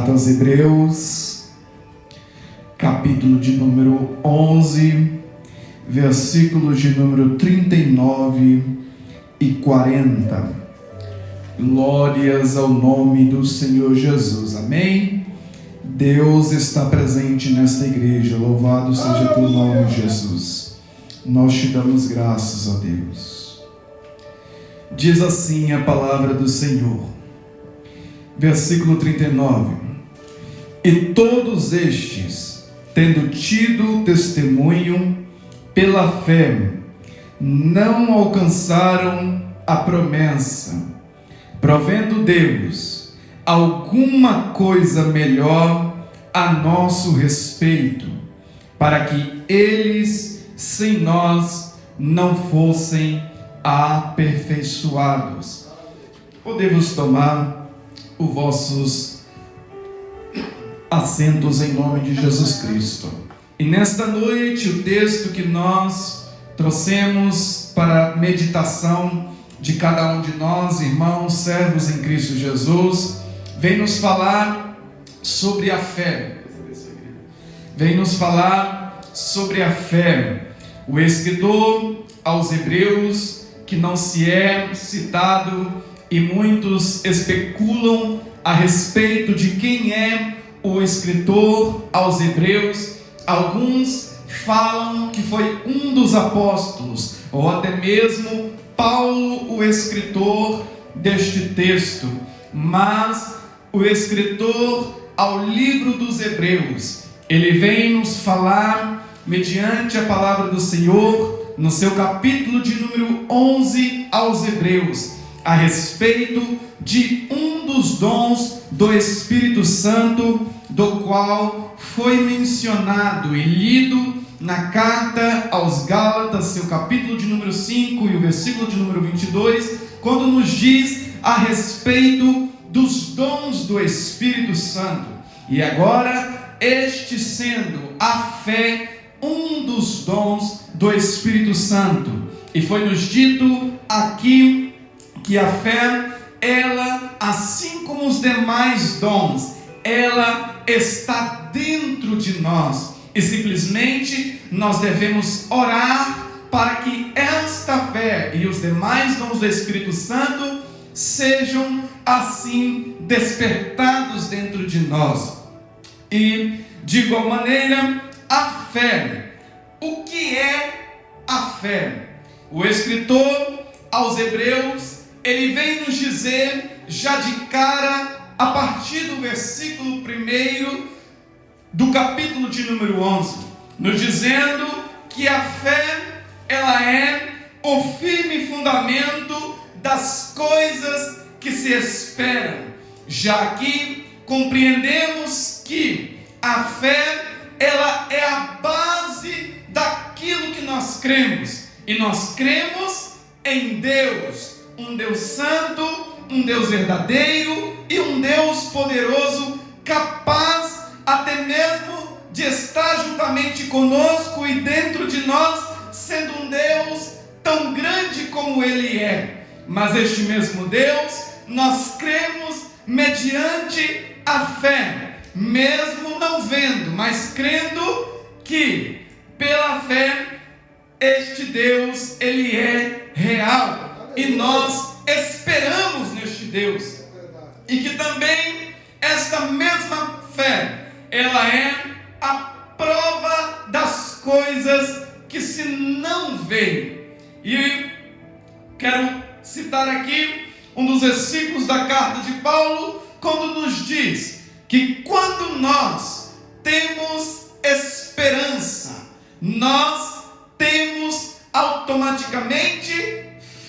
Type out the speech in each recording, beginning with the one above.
Carta aos Hebreus, capítulo de número 11, versículos de número 39 e 40. Glórias ao nome do Senhor Jesus. Amém? Deus está presente nesta igreja. Louvado seja teu nome, Jesus. Nós te damos graças, ó Deus. Diz assim a palavra do Senhor. Versículo 39. E todos estes, tendo tido testemunho pela fé, não alcançaram a promessa, provendo Deus alguma coisa melhor a nosso respeito, para que eles sem nós não fossem aperfeiçoados. Podemos tomar os vossos assentos em nome de Jesus Cristo. E nesta noite o texto que nós trouxemos para meditação de cada um de nós, irmãos, servos em Cristo Jesus, vem nos falar sobre a fé. Vem nos falar sobre a fé. O escritor aos Hebreus, que não se é citado, e muitos especulam a respeito de quem é o escritor aos Hebreus. Alguns falam que foi um dos apóstolos, ou até mesmo Paulo, o escritor deste texto. Mas o escritor ao livro dos Hebreus, ele vem nos falar, mediante a palavra do Senhor, no seu capítulo de número 11 aos Hebreus, a respeito de um dos dons do Espírito Santo, do qual foi mencionado e lido na carta aos Gálatas, seu capítulo de número 5 e o versículo de número 22, quando nos diz a respeito dos dons do Espírito Santo. E agora, este sendo a fé um dos dons do Espírito Santo, e foi nos dito aqui que a fé, ela, assim como os demais dons, ela está dentro de nós, e simplesmente nós devemos orar para que esta fé e os demais dons do Espírito Santo sejam assim despertados dentro de nós. E de igual maneira, a fé. O que é a fé? O escritor aos Hebreus, ele vem nos dizer já de cara, a partir do versículo 1 do capítulo de número 11, nos dizendo que a fé, ela é o firme fundamento das coisas que se esperam. Já aqui compreendemos que a fé, ela é a base daquilo que nós cremos, e nós cremos em Deus, um Deus santo, um Deus verdadeiro e um Deus poderoso, capaz até mesmo de estar juntamente conosco e dentro de nós, sendo um Deus tão grande como Ele é. Mas este mesmo Deus, nós cremos mediante a fé, mesmo não vendo, mas crendo que pela fé este Deus, Ele é real. E nós esperamos neste Deus, e que também esta mesma fé, ela é a prova das coisas que se não veem. E quero citar aqui um dos versículos da carta de Paulo, quando nos diz que quando nós temos esperança, nós temos automaticamente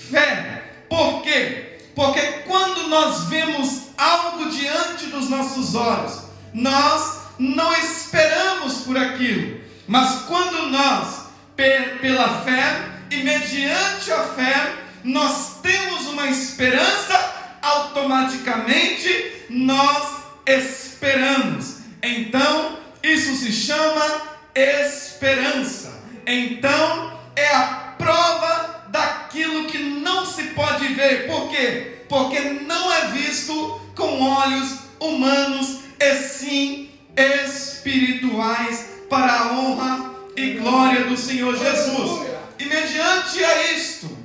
fé. Por quê? Porque quando nós vemos algo diante dos nossos olhos, nós não esperamos por aquilo, mas quando nós, pela fé e mediante a fé, nós temos uma esperança, automaticamente nós esperamos. Então, isso se chama esperança. Então, é a prova daquilo que não se pode ver. Por quê? Porque não é visto com olhos humanos e sim espirituais, para a honra e glória do Senhor Jesus. E mediante a isto,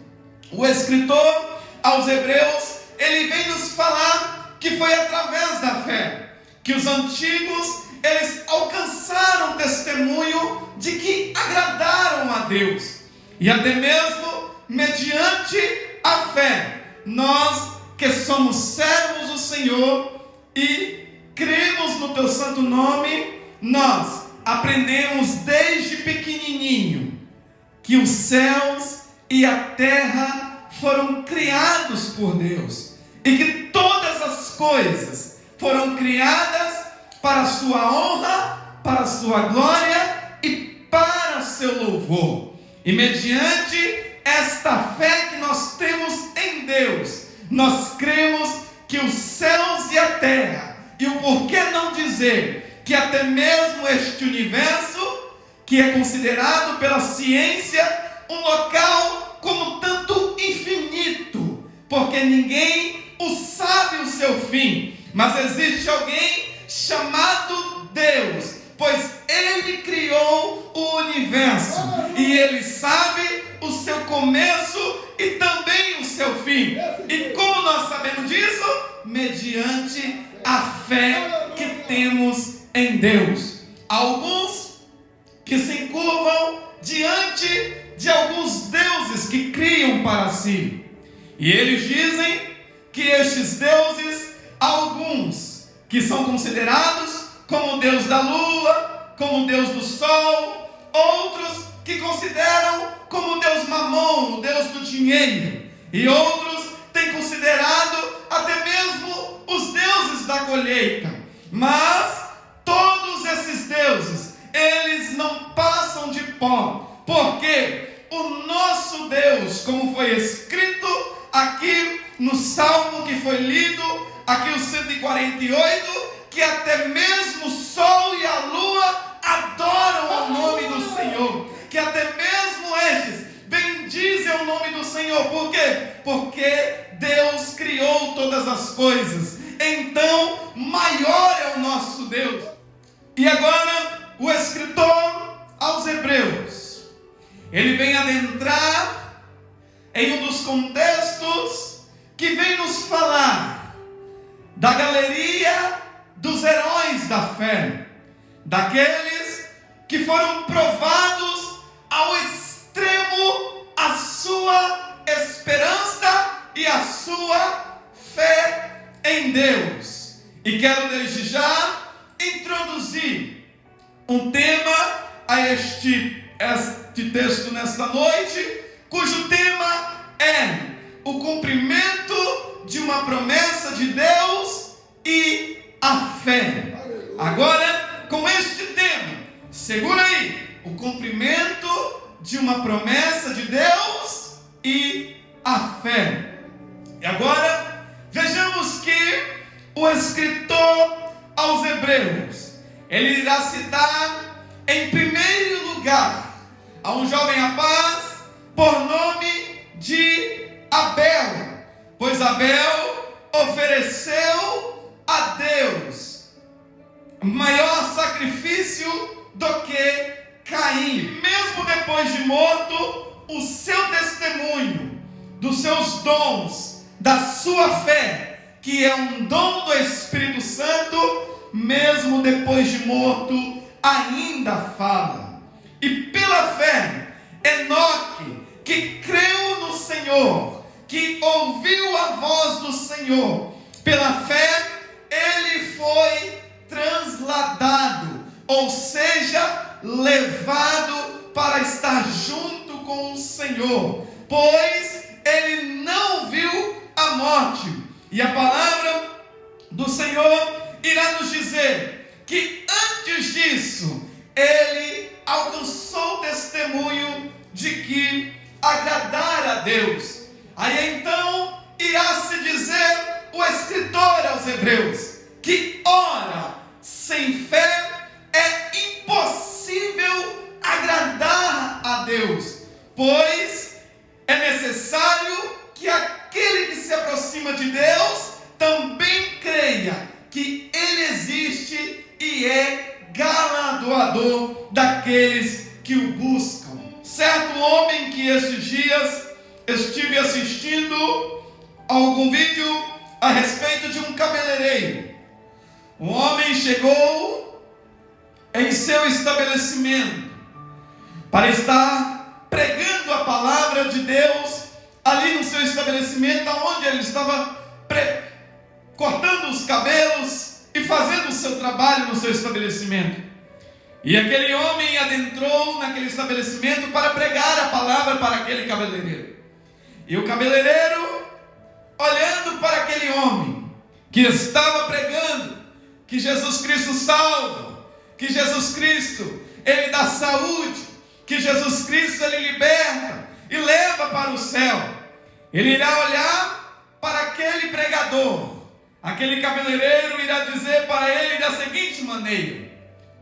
o escritor aos Hebreus, ele vem nos falar que foi através da fé que os antigos, eles alcançaram testemunho de que agradaram a Deus. E até mesmo mediante a fé, nós que somos servos do Senhor e cremos no teu santo nome, nós aprendemos desde pequenininho que os céus e a terra foram criados por Deus, e que todas as coisas foram criadas para a sua honra, para a sua glória e para o seu louvor. E mediante esta fé que nós temos em Deus, nós cremos que os céus e a terra, e o porquê não dizer que até mesmo este universo, que é considerado pela ciência um local como tanto infinito, porque ninguém sabe o seu fim, mas existe alguém chamado Deus, pois Ele criou o universo, e Ele sabe o seu começo e também o seu fim. E como nós sabemos disso? Mediante a fé que temos em Deus. Alguns que se encurvam diante de alguns deuses que criam para si, e eles dizem que estes deuses, alguns que são considerados como o Deus da lua, como o Deus do sol, outros que consideram como o Deus Mamon, o Deus do dinheiro, e outros têm considerado até mesmo os deuses da colheita. Mas todos esses deuses, eles não passam de pó, porque o nosso Deus, como foi escrito aqui no Salmo que foi lido, aqui o 148, que até mesmo o sol e a lua adoram o nome do Senhor, que até mesmo estes bendizem o nome do Senhor. Por quê? Porque Deus criou todas as coisas, então maior é o nosso Deus. E agora o escritor aos Hebreus, ele vem adentrar em um dos contextos que vem nos falar da galeria dos heróis da fé, daqueles que foram provados ao extremo a sua esperança e a sua fé em Deus. E quero desde já introduzir um tema a este texto nesta noite, cujo tema é o cumprimento de uma promessa de Deus e a fé. Agora, com este tema, segura aí, o cumprimento de uma promessa de Deus e a fé. E agora, vejamos que o escritor aos Hebreus, ele irá citar em primeiro lugar a um jovem rapaz por nome de Abel, pois Abel ofereceu a Deus maior sacrifício do que Caim. Mesmo depois de morto, o seu testemunho, dos seus dons, da sua fé, que é um dom do Espírito Santo, mesmo depois de morto, ainda fala. E pela fé, Enoque, que creu no Senhor, que ouviu a voz do Senhor, pela fé, ele foi transladado, ou seja, levado para estar junto com o Senhor, pois ele não viu a morte. E a palavra do Senhor irá nos dizer que antes disso, ele alcançou o testemunho de que agradar a Deus. Aí então irá se dizer o escritor aos Hebreus que ora sem fé é impossível agradar a Deus, pois é necessário que aquele que se aproxima de Deus também creia que Ele existe é galardoador daqueles que o buscam. Certo homem que esses dias estive assistindo algum vídeo a respeito de um cabeleireiro. Um homem chegou em seu estabelecimento para estar pregando a palavra de Deus ali no seu estabelecimento, onde ele estava cortando os cabelos e fazendo o seu trabalho no seu estabelecimento. E aquele homem adentrou naquele estabelecimento para pregar a palavra para aquele cabeleireiro. E o cabeleireiro, olhando para aquele homem que estava pregando que Jesus Cristo salva, que Jesus Cristo ele dá saúde, que Jesus Cristo ele liberta e leva para o céu, ele irá olhar para aquele pregador. Aquele cabeleireiro irá dizer para ele da seguinte maneira: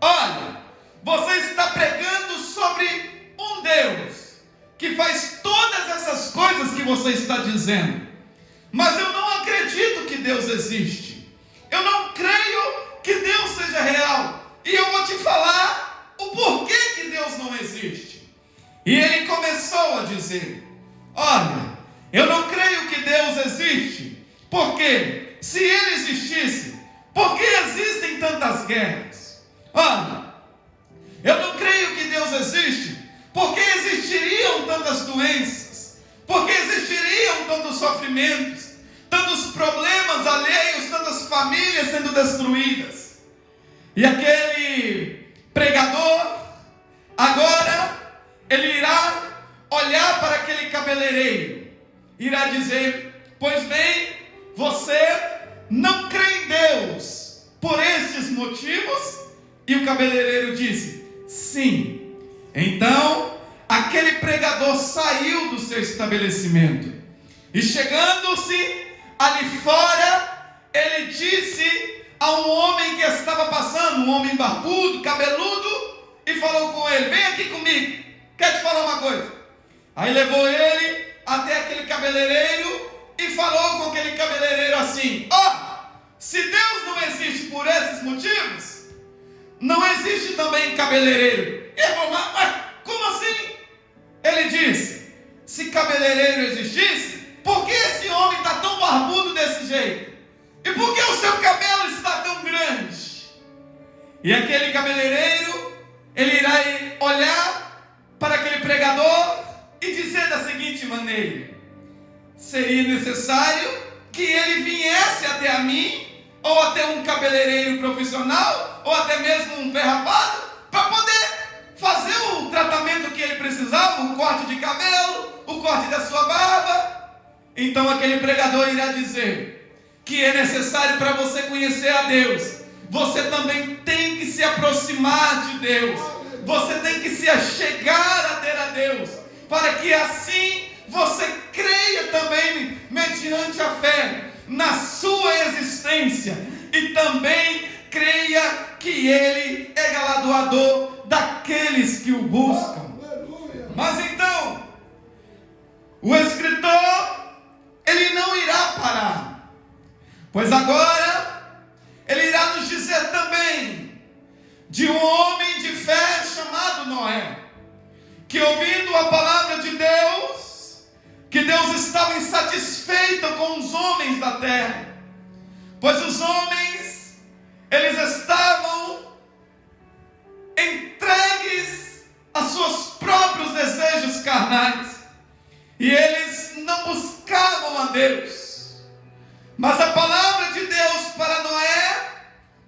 olha, você está pregando sobre um Deus que faz todas essas coisas que você está dizendo, mas eu não acredito que Deus existe. Eu não creio que Deus seja real. E eu vou te falar o porquê que Deus não existe. E ele começou a dizer: olha, eu não creio que Deus existe, porque se ele existisse, por que existem tantas guerras? Olha, eu não creio que Deus existe, porque existiriam tantas doenças, porque existiriam tantos sofrimentos, tantos problemas alheios, tantas famílias sendo destruídas. E aquele pregador, agora, ele irá olhar para aquele cabeleireiro, irá dizer: pois bem, você não crê em Deus por estes motivos? E o cabeleireiro disse: sim. Então, aquele pregador saiu do seu estabelecimento e, chegando-se ali fora, ele disse a um homem que estava passando, um homem barbudo, cabeludo, e falou com ele: vem aqui comigo, quero te falar uma coisa. Aí levou ele até aquele cabeleireiro e falou com aquele cabeleireiro assim: se Deus não existe por esses motivos, não existe também cabeleireiro. E ele falou: mas como assim? Ele disse: se cabeleireiro existisse, por que esse homem está tão barbudo desse jeito? E por que o seu cabelo está tão grande? E aquele cabeleireiro, ele irá olhar para aquele pregador e dizer da seguinte maneira: seria necessário que ele viesse até a mim, ou até um cabeleireiro profissional, ou até mesmo um ferrapado, para poder fazer o tratamento que ele precisava, o corte de cabelo, o corte da sua barba. Então aquele pregador irá dizer que é necessário, para você conhecer a Deus, você também tem que se aproximar de Deus, você tem que se achegar a ter a Deus, para que assim você creia também, mediante a fé, na sua existência, e também creia que Ele é galardoador daqueles que o buscam. Mas então, o escritor, ele não irá parar, pois agora ele irá nos dizer também de um homem de fé chamado Noé, que, ouvindo a palavra de Deus, que Deus estava insatisfeito com os homens da terra, pois os homens, eles estavam entregues a seus próprios desejos carnais, e eles não buscavam a Deus. Mas a palavra de Deus para Noé,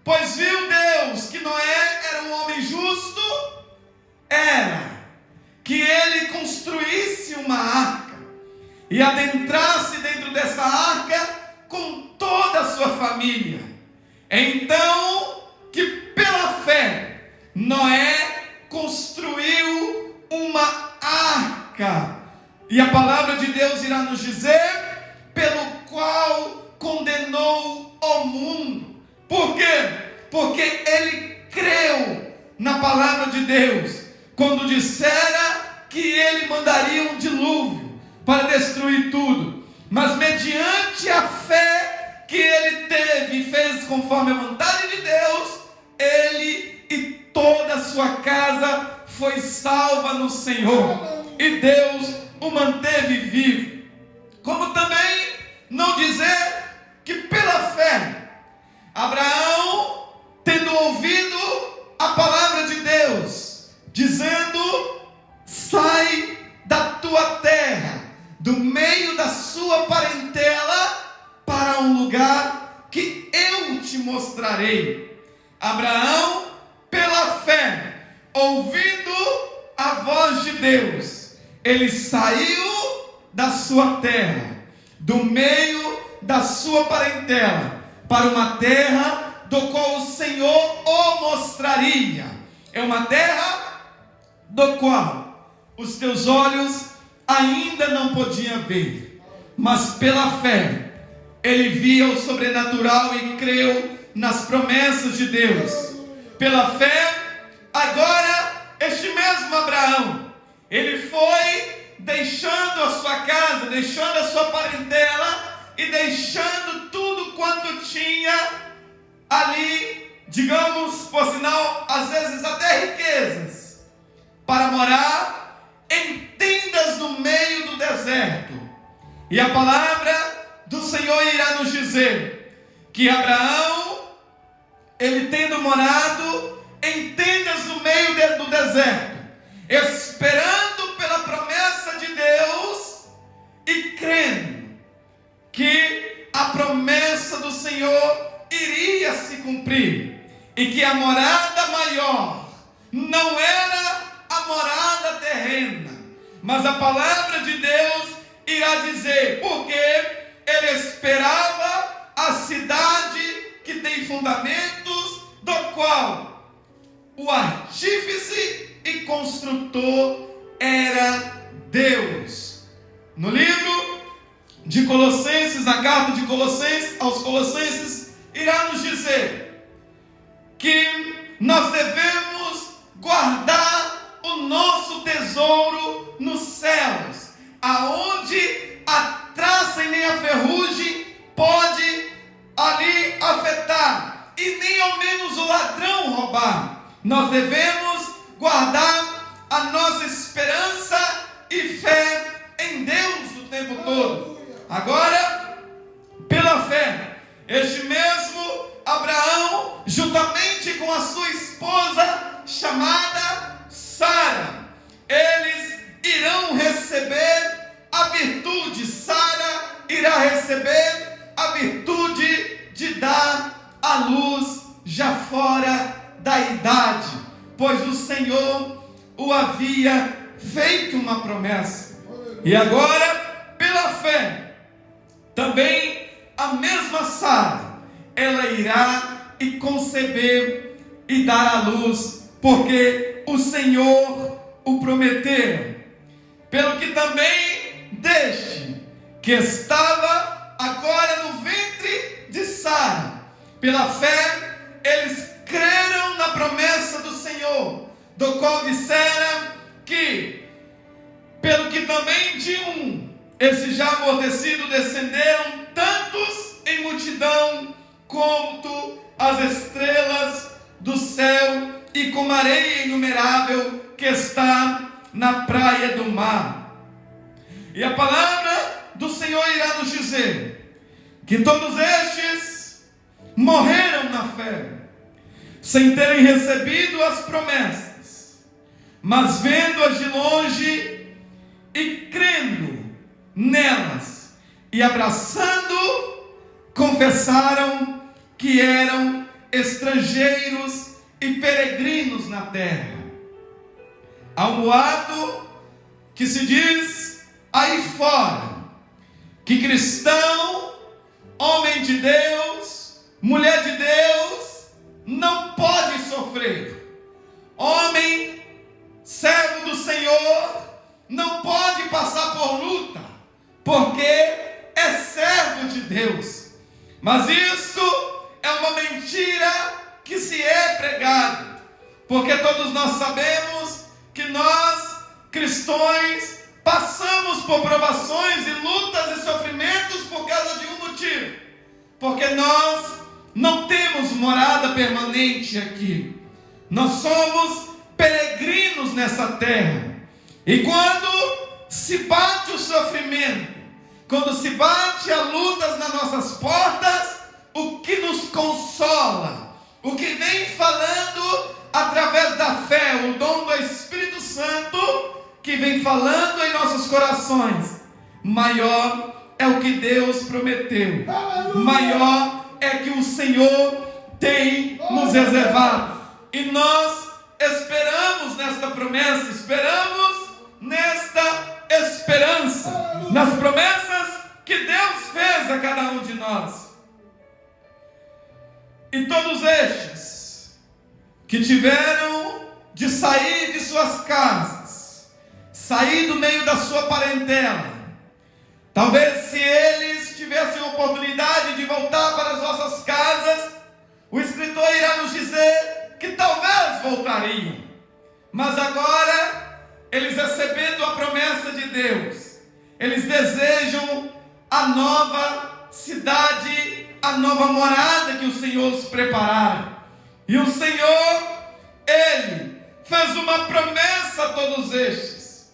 pois viu Deus que Noé era um homem justo, era que ele construísse uma arca e adentrasse dentro dessa arca com toda a sua família. Então, que pela fé, Noé construiu uma arca. E a palavra de Deus irá nos dizer: pelo qual condenou o mundo. Por quê? Porque ele creu na palavra de Deus, quando dissera que ele mandaria um dilúvio para destruir tudo. Mas mediante a fé que ele teve e fez conforme a vontade de Deus, ele e toda a sua casa foi salva no Senhor, e Deus o manteve vivo. Como também não dizer que pela fé, Abraão, tendo ouvido a palavra de Deus, dizendo: sai da tua terra, do meio da sua parentela, para um lugar que eu te mostrarei. Abraão, pela fé, ouvindo a voz de Deus, ele saiu da sua terra, do meio da sua parentela, para uma terra do qual o Senhor o mostraria. É uma terra do qual os teus olhos ainda não podiam ver, mas pela fé ele via o sobrenatural e creu nas promessas de Deus. Pela fé, agora este mesmo Abraão, ele foi deixando a sua casa, deixando a sua parentela e deixando tudo quanto tinha ali, digamos, por sinal, às vezes até riquezas, para morar em tendas no meio do deserto. E a palavra do Senhor irá nos dizer que Abraão, ele tendo morado em tendas no meio do deserto, esperando pela promessa de Deus e crendo que a promessa do Senhor iria se cumprir, e que a morada maior não era a morada terrena, mas a palavra de Deus irá dizer, porque ele esperava a cidade que tem fundamentos, do qual o artífice e construtor era Deus. No livro de Colossenses, na carta de Colossenses, aos Colossenses, irá nos dizer que nós devemos guardar o nosso tesouro nos céus, aonde a traça e nem a ferrugem pode ali afetar, e nem ao menos o ladrão roubar. Nós devemos guardar a nossa esperança e fé em Deus o tempo todo. Agora, pela fé, este mesmo Abraão, juntamente com a sua esposa chamada Sara, eles irão receber a virtude. Sara irá receber a virtude de dar à luz já fora da idade, pois o Senhor o havia feito uma promessa. E agora, pela fé, também a mesma Sara, ela irá e conceber e dar à luz, porque o Senhor o prometeu. Pelo que também deste, que estava agora no ventre de Sara, pela fé, eles creram na promessa do Senhor, do qual disseram que, pelo que também de um, esse já amortecido, descenderam tantos em multidão, como as estrelas do céu, e como a areia inumerável que está na praia do mar. E a palavra do Senhor irá nos dizer que todos estes morreram na fé, sem terem recebido as promessas, mas vendo-as de longe e crendo nelas, e abraçando, confessaram que eram estrangeiros e peregrinos na terra. Há um boato que se diz aí fora que cristão, homem de Deus, mulher de Deus, não pode sofrer. Homem, servo do Senhor, não pode passar por luta, porque é servo de Deus. Mas isto é uma mentira que se é pregado, porque todos nós sabemos que nós, cristãos, passamos por provações e lutas e sofrimentos por causa de um motivo, porque nós não temos morada permanente aqui. Nós somos peregrinos nessa terra. E quando se bate o sofrimento, quando se bate a lutas nas nossas portas, o que nos consola, o que vem falando através da fé, o dom do Espírito Santo, que vem falando em nossos corações, maior é o que Deus prometeu, maior é que o Senhor tem nos reservado. E nós esperamos nesta promessa, esperamos nesta esperança, nas promessas que Deus fez a cada um de nós. E todos estes que tiveram de sair de suas casas, sair do meio da sua parentela, talvez se eles tivessem a oportunidade de voltar para as nossas casas, o escritor irá nos dizer que talvez voltariam. Mas agora, eles recebendo a promessa de Deus, eles desejam a nova cidade, a nova morada que o Senhor os preparara. E o Senhor, Ele fez uma promessa a todos estes,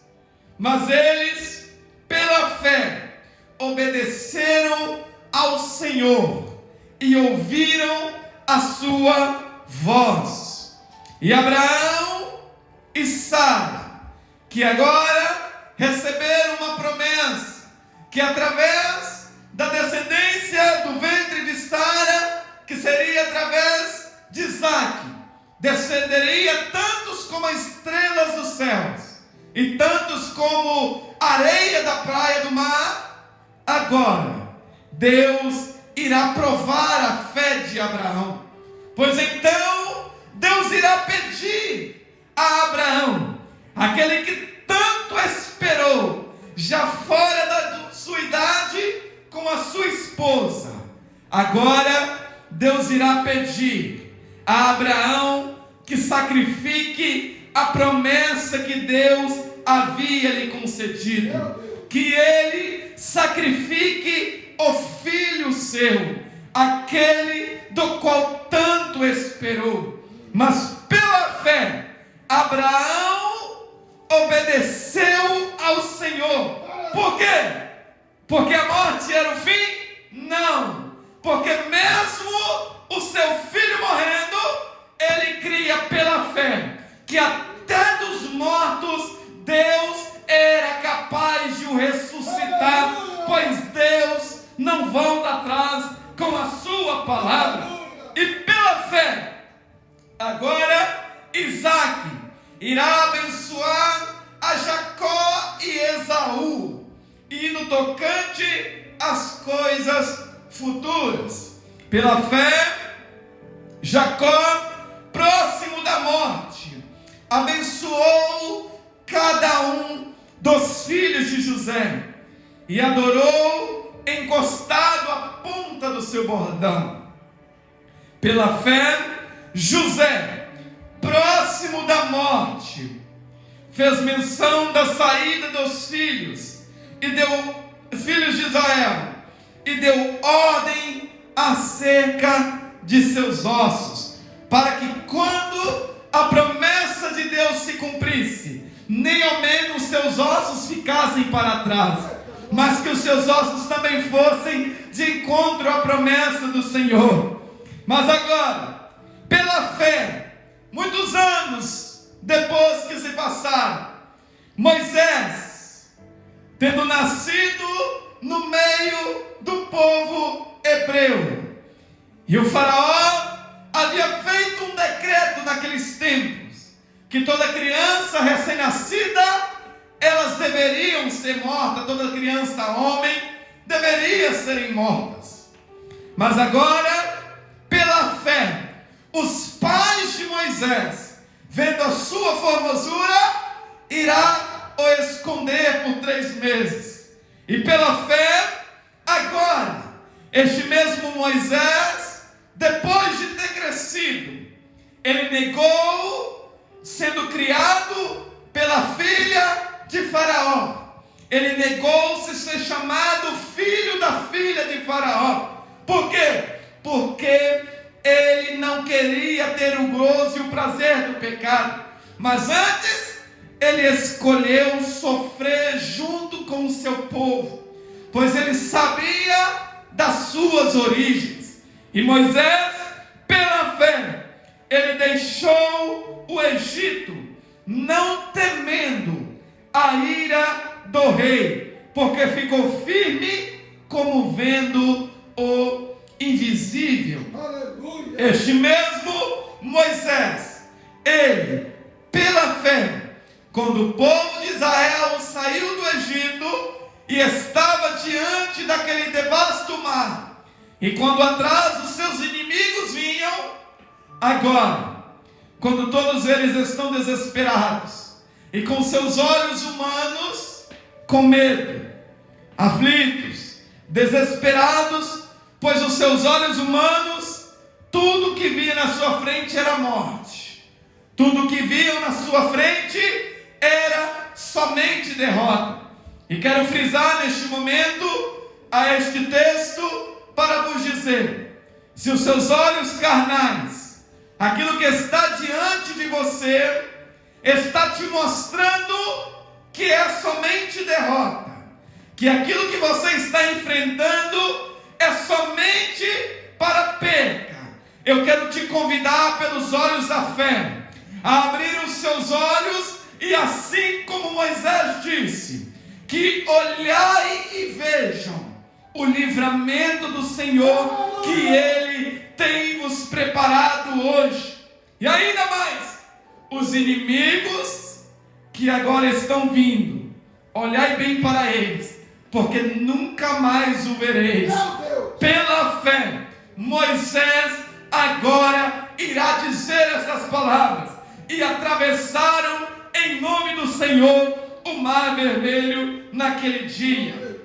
mas eles, pela fé, obedeceram ao Senhor e ouviram a sua voz. E Abraão e Sara, que agora receberam uma promessa, que através da descendência do ventre de Sara, que seria através de Isaque, descenderia tantos como as estrelas dos céus, e tantos como a areia da praia do mar. Agora, Deus irá provar a fé de Abraão, pois então Deus irá pedir a Abraão, aquele que tanto esperou, já fora da sua idade, com a sua esposa. Agora Deus irá pedir a Abraão que sacrifique a promessa que Deus havia lhe concedido, que ele sacrifique o filho seu, aquele do qual tanto esperou. Mas pela fé, Abraão obedeceu ao Senhor. Por quê? Porque a morte era o fim? Não. Porque mesmo o seu filho morrendo, ele cria pela fé que até dos mortos Deus era capaz de o ressuscitar, pois Deus não volta atrás com a sua palavra. E pela fé, agora Isaque irá abençoar a Jacó e Esaú, e no tocante às coisas futuras. Pela fé, Jacó, próximo da morte, abençoou cada um dos filhos de José e adorou encostado à ponta do seu bordão. Pela fé, José, próximo da morte, fez menção da saída dos filhos de Israel, e deu ordem acerca de seus ossos, para que quando a promessa de Deus se cumprisse, nem ao menos seus ossos ficassem para trás, mas que os seus ossos também fossem de encontro à promessa do Senhor. Mas agora, pela fé, muitos anos depois que se passaram, Moisés, tendo nascido no meio do povo hebreu, e o faraó havia feito um decreto naqueles tempos, que toda criança recém-nascida, elas deveriam ser mortas, toda criança homem deveria serem mortas. Mas agora, pela fé, os pais de Moisés, vendo a sua formosura, irá o esconder por 3 meses. E pela fé, agora, este mesmo Moisés, depois de ter crescido, ele negou, sendo criado pela filha de Faraó, ele negou-se ser chamado filho da filha de Faraó. Por quê? Porque ele queria ter o gozo e o prazer do pecado, mas antes ele escolheu sofrer junto com o seu povo, pois ele sabia das suas origens. E Moisés, pela fé, ele deixou o Egito, não temendo a ira do rei, porque ficou firme como vendo o invisível. Aleluia. Este mesmo Moisés, ele, pela fé, quando o povo de Israel saiu do Egito e estava diante daquele devasto mar, e quando atrás os seus inimigos vinham, agora, quando todos eles estão desesperados e com seus olhos humanos com medo, aflitos, desesperados, pois os seus olhos humanos, tudo que via na sua frente era morte, tudo que viam na sua frente era somente derrota. E quero frisar neste momento a este texto para vos dizer: se os seus olhos carnais, aquilo que está diante de você, está te mostrando que é somente derrota, que aquilo que você está enfrentando é somente para perca, eu quero te convidar pelos olhos da fé a abrir os seus olhos e, assim como Moisés disse, que olhai e vejam o livramento do Senhor que Ele tem vos preparado hoje. E ainda mais, os inimigos que agora estão vindo, olhai bem para eles, porque nunca mais o vereis. Pela fé, Moisés agora irá dizer essas palavras: e atravessaram em nome do Senhor o mar vermelho naquele dia,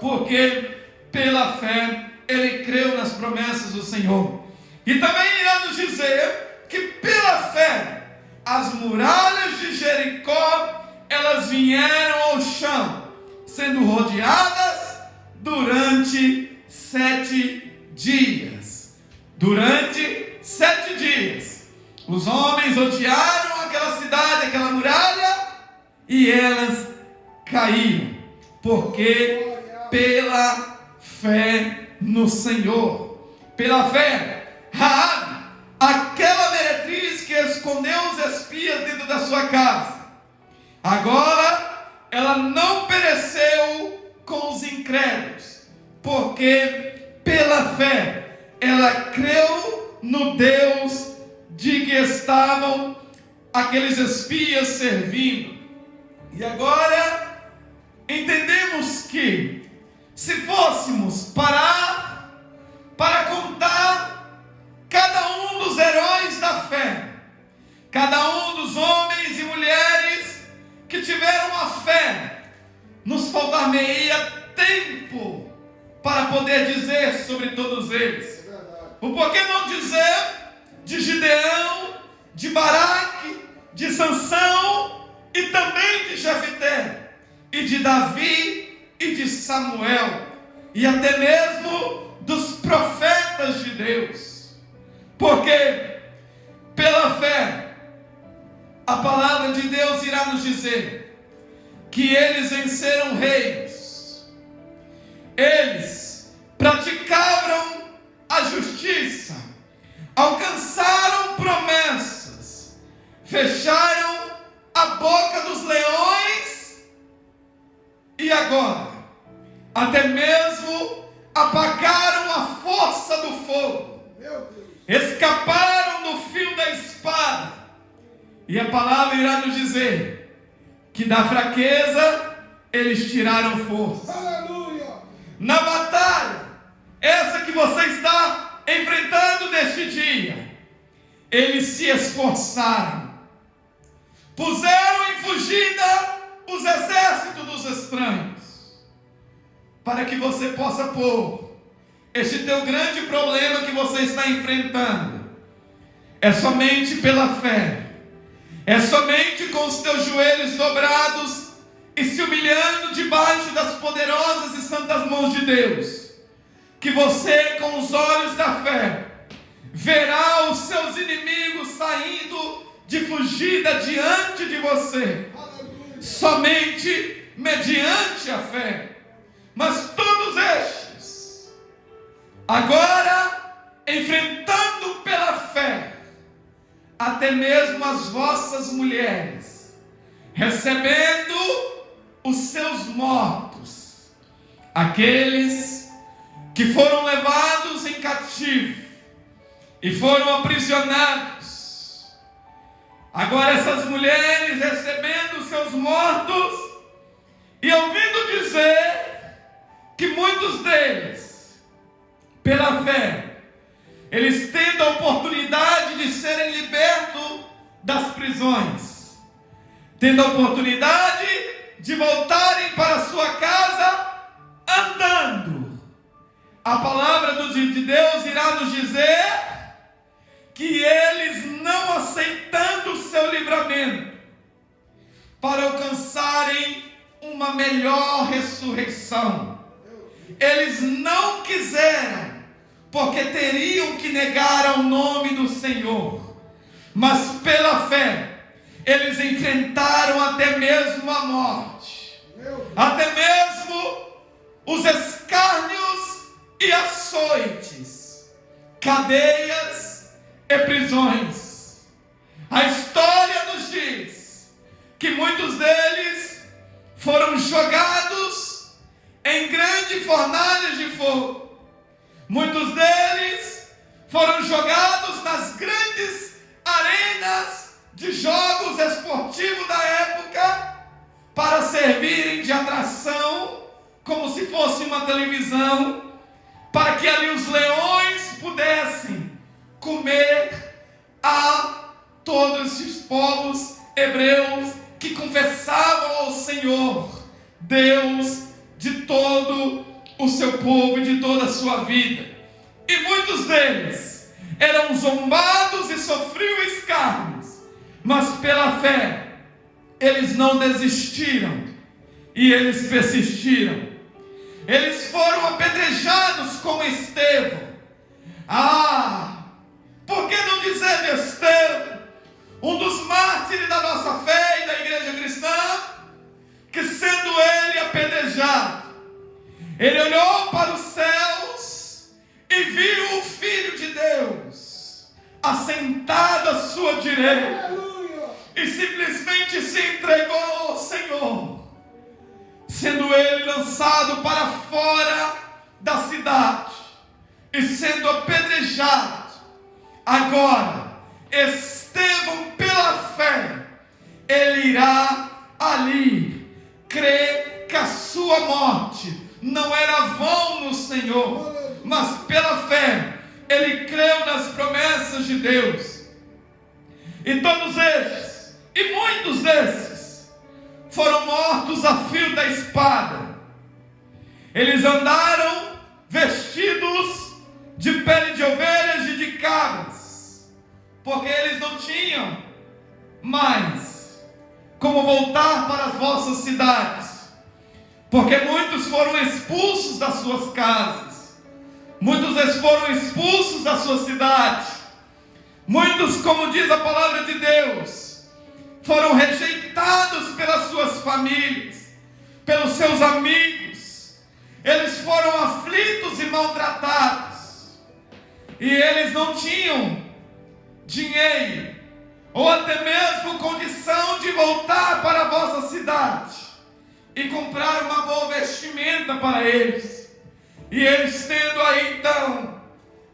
porque pela fé ele creu nas promessas do Senhor. E também irá nos dizer que pela fé as muralhas de Jericó, elas vieram ao chão, sendo rodeadas durante 7 dias. Durante 7 dias os homens rodearam aquela cidade, aquela muralha, e elas caíram, porque pela fé no Senhor, pela fé, Raabe, aquela meretriz que escondeu os espias dentro da sua casa, agora ela não pereceu com os incrédulos, porque pela fé ela creu no Deus de que estavam aqueles espias servindo. E agora entendemos que, se fôssemos parar para contar cada um dos heróis da fé, cada um dos homens e mulheres que tiveram a fé, nos faltar-me-ia tempo para poder dizer sobre todos eles. O porquê não dizer de Gideão, de Baraque, de Sansão e também de Jefté, e de Davi e de Samuel, e até mesmo dos profetas de Deus, porque pela fé a palavra de Deus irá nos dizer que eles venceram reinos, eles praticaram a justiça, alcançaram promessas, fecharam a boca dos leões, e agora até mesmo apagaram a força do fogo, escaparam do fio da espada. E a palavra irá nos dizer que da fraqueza eles tiraram força. Aleluia! Na batalha, essa que você está enfrentando neste dia, eles se esforçaram, puseram em fugida os exércitos dos estranhos, para que você possa pôr este teu grande problema que você está enfrentando. É somente pela fé, é somente com os teus joelhos dobrados e se humilhando debaixo das poderosas e santas mãos de Deus, que você, com os olhos da fé, verá os seus de fugida diante de você, somente mediante a fé. Mas todos estes, agora enfrentando pela fé, até mesmo as vossas mulheres, recebendo os seus mortos, aqueles que foram levados em cativo e foram aprisionados, agora essas mulheres recebendo os seus mortos e ouvindo dizer que muitos deles, pela fé, eles tendo a oportunidade de serem libertos das prisões, tendo a oportunidade de voltarem para sua casa andando. A palavra de Deus irá nos dizer que eles, não aceitando o seu livramento, para alcançarem uma melhor ressurreição, eles não quiseram, porque teriam que negar ao nome do Senhor, mas pela fé, eles enfrentaram até mesmo a morte, até mesmo os escárnios e açoites, cadeias e prisões. A história nos diz que muitos deles foram jogados em grandes fornalhas de fogo. Muitos deles foram jogados nas grandes arenas de jogos esportivos da época para servirem de atração, como se fosse uma televisão, para que ali os leões pudessem comer a todos esses povos hebreus que confessavam ao Senhor, Deus de todo o seu povo e de toda a sua vida. E muitos deles eram zombados e sofriam escárnios, mas pela fé eles não desistiram e eles persistiram. Eles foram apedrejados como Estevão. Por que não dizer de Estevão, um dos mártires da nossa fé e da igreja cristã, que sendo ele apedrejado, ele olhou para os céus e viu o Filho de Deus assentado à sua direita, e simplesmente se entregou ao Senhor, sendo ele lançado para fora da cidade e sendo apedrejado. Agora Estevão, pela fé, ele irá ali crer que a sua morte não era vão no Senhor, mas pela fé ele creu nas promessas de Deus. E todos estes, e muitos desses, foram mortos a fio da espada. Eles andaram vestidos de pele de ovelhas e de cabras, porque eles não tinham mais como voltar para as vossas cidades, porque muitos foram expulsos das suas casas, muitos foram expulsos da sua cidade, muitos, como diz a palavra de Deus, foram rejeitados pelas suas famílias, pelos seus amigos. Eles foram aflitos e maltratados, e eles não tinham dinheiro, ou até mesmo condição de voltar para a vossa cidade e comprar uma boa vestimenta para eles. E eles tendo aí então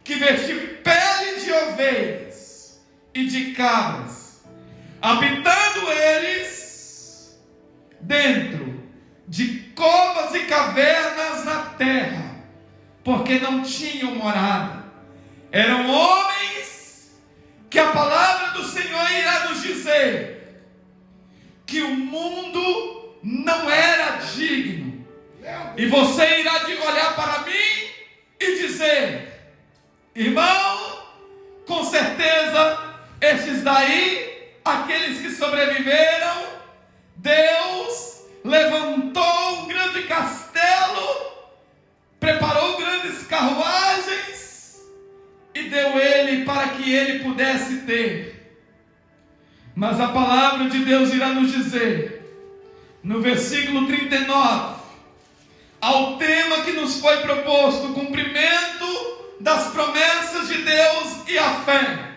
que vestir pele de ovelhas e de cabras, habitando eles dentro de covas e cavernas na terra, porque não tinham morada. Eram homens que a palavra do Senhor irá nos dizer que o mundo não era digno. E você irá olhar para mim e dizer: irmão, com certeza esses daí, aqueles que sobreviveram, Deus levantou um grande castelo, preparou grandes carruagens e deu ele para que ele pudesse ter. Mas a palavra de Deus irá nos dizer, no versículo 39, ao tema que nos foi proposto, o cumprimento das promessas de Deus e a fé.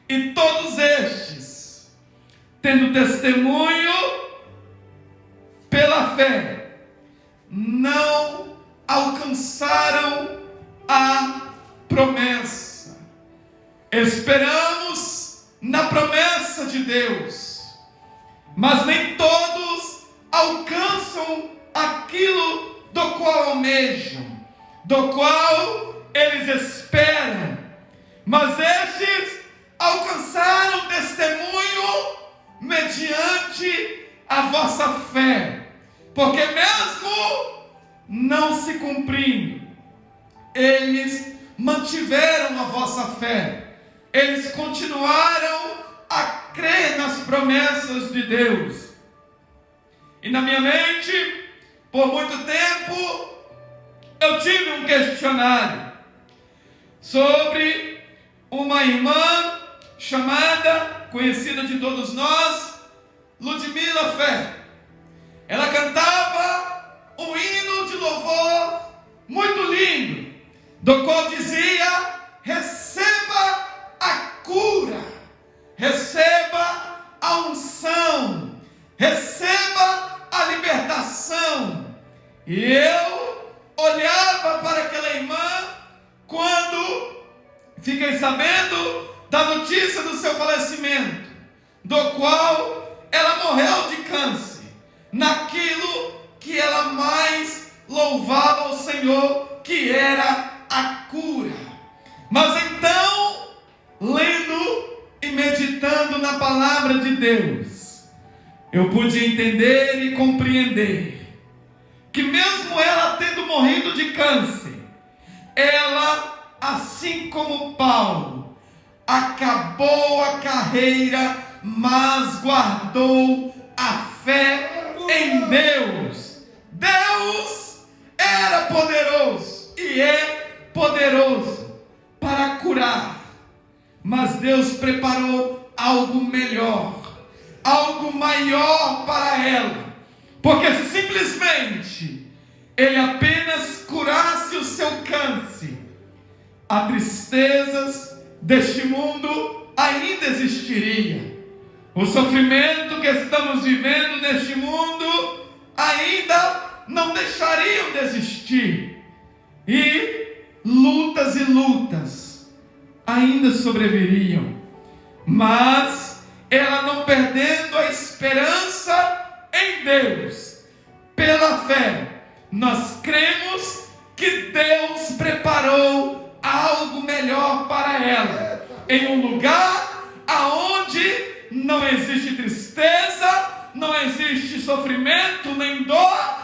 E todos estes, tendo testemunho pela fé, não alcançaram a promessa. Esperamos na promessa de Deus, mas nem todos alcançam aquilo do qual almejam, do qual eles esperam. Mas estes alcançaram testemunho mediante a vossa fé, porque mesmo não se cumprindo, eles mantiveram a vossa fé, eles continuaram a crer nas promessas de Deus. E na minha mente, por muito tempo, eu tive um questionário sobre uma irmã chamada, conhecida de todos nós, Ludmila Fé. Ela cantava um hino de louvor muito lindo, do qual dizia: receba a cura, receba a unção, receba a libertação. E eu olhava para aquela irmã quando fiquei sabendo da notícia do seu falecimento, do qual ela morreu de câncer, naquilo que ela mais louvava ao Senhor, que era a cura. Mas então, lendo e meditando na palavra de Deus, eu pude entender e compreender que mesmo ela tendo morrido de câncer, ela, assim como Paulo, acabou a carreira, mas guardou a fé em Deus. Deus era poderoso e é poderoso para curar, mas Deus preparou algo melhor, algo maior para ela, porque se simplesmente Ele apenas curasse o seu câncer, as tristezas deste mundo ainda existiria, o sofrimento que estamos vivendo neste mundo ainda não deixariam de existir, e lutas ainda sobreviriam. Mas ela, não perdendo a esperança em Deus, pela fé, nós cremos que Deus preparou algo melhor para ela, em um lugar aonde não existe tristeza, não existe sofrimento nem dor,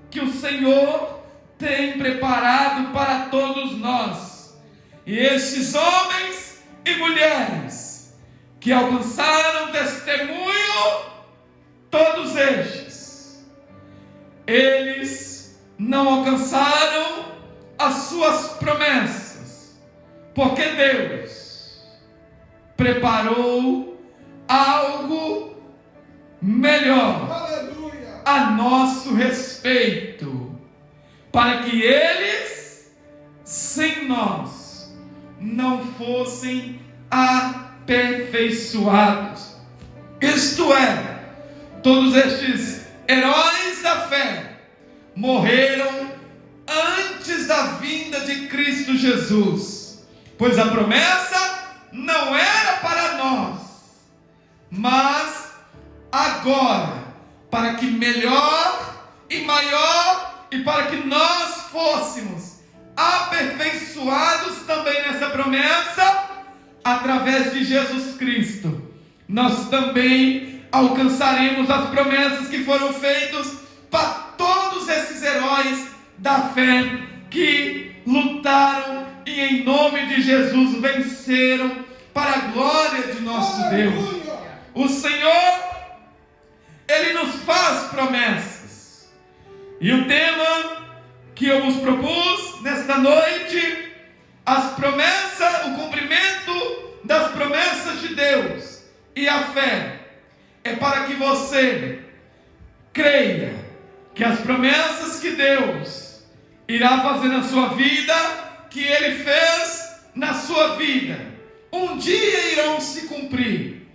que o Senhor tem preparado para todos nós. E estes homens e mulheres que alcançaram testemunho, todos estes, eles não alcançaram as suas promessas, porque Deus preparou algo melhor, aleluia, a nosso respeito, para que eles, sem nós, não fossem aperfeiçoados. Isto é, todos estes heróis da fé morreram antes da vinda de Cristo Jesus, pois a promessa não era para nós, mas agora, para que melhor e maior, e para que nós fôssemos aperfeiçoados também nessa promessa, através de Jesus Cristo, nós também alcançaremos as promessas que foram feitas para todos esses heróis da fé que lutaram e em nome de Jesus venceram, para a glória de nosso Deus. O Senhor, Ele nos faz promessas, e o tema que eu vos propus nesta noite, as promessas, o cumprimento das promessas de Deus, e a fé é para que você creia que as promessas que Deus irá fazer na sua vida, que Ele fez na sua vida, um dia irão se cumprir.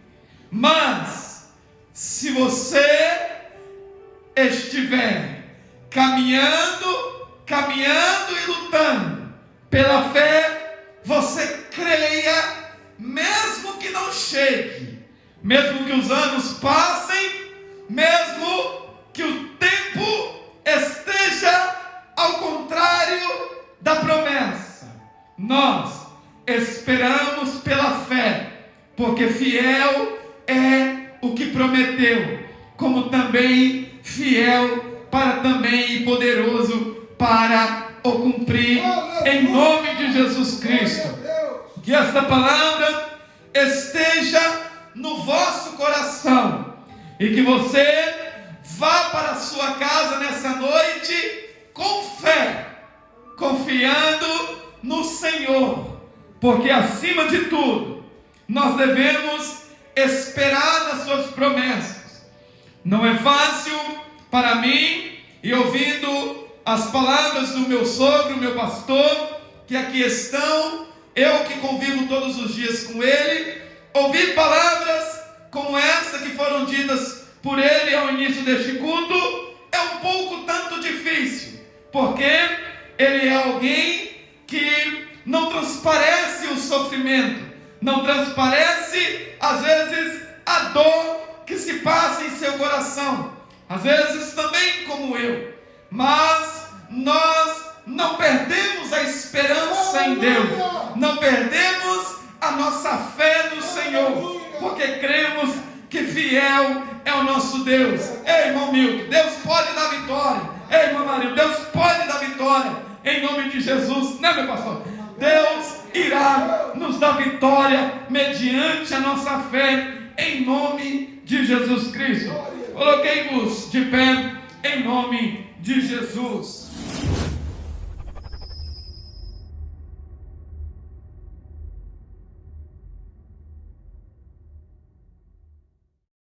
Mas se você estiver caminhando e lutando pela fé, você creia, mesmo que não chegue, mesmo que os anos passem, mesmo que o tempo esteja ao contrário da promessa. Nós esperamos pela fé, porque fiel é o que prometeu, como também fiel para também e poderoso para o cumprir, em nome de Jesus Cristo. Que esta palavra esteja no vosso coração e que você vá para a sua casa nessa noite com fé, confiando no Senhor, porque acima de tudo nós devemos esperar nas suas promessas. Não é fácil para mim, e ouvindo as palavras do meu sogro, meu pastor, que aqui estão, eu que convivo todos os dias com ele, ouvir palavras como essa que foram ditas por ele ao início deste culto, é um pouco tanto difícil, porque ele é alguém que não transparece o sofrimento, não transparece às vezes a dor que se passa em seu coração, às vezes também como eu, mas nós não perdemos a esperança em Deus, não perdemos a nossa fé no Senhor, porque cremos que fiel é o nosso Deus. Ei, irmão Milton, Deus pode dar vitória. Ei, irmão Maria, Deus pode dar vitória, em nome de Jesus, né, meu pastor? Deus irá nos dar vitória mediante a nossa fé, em nome de Jesus Cristo. Coloquei-vos de pé, em nome de Jesus.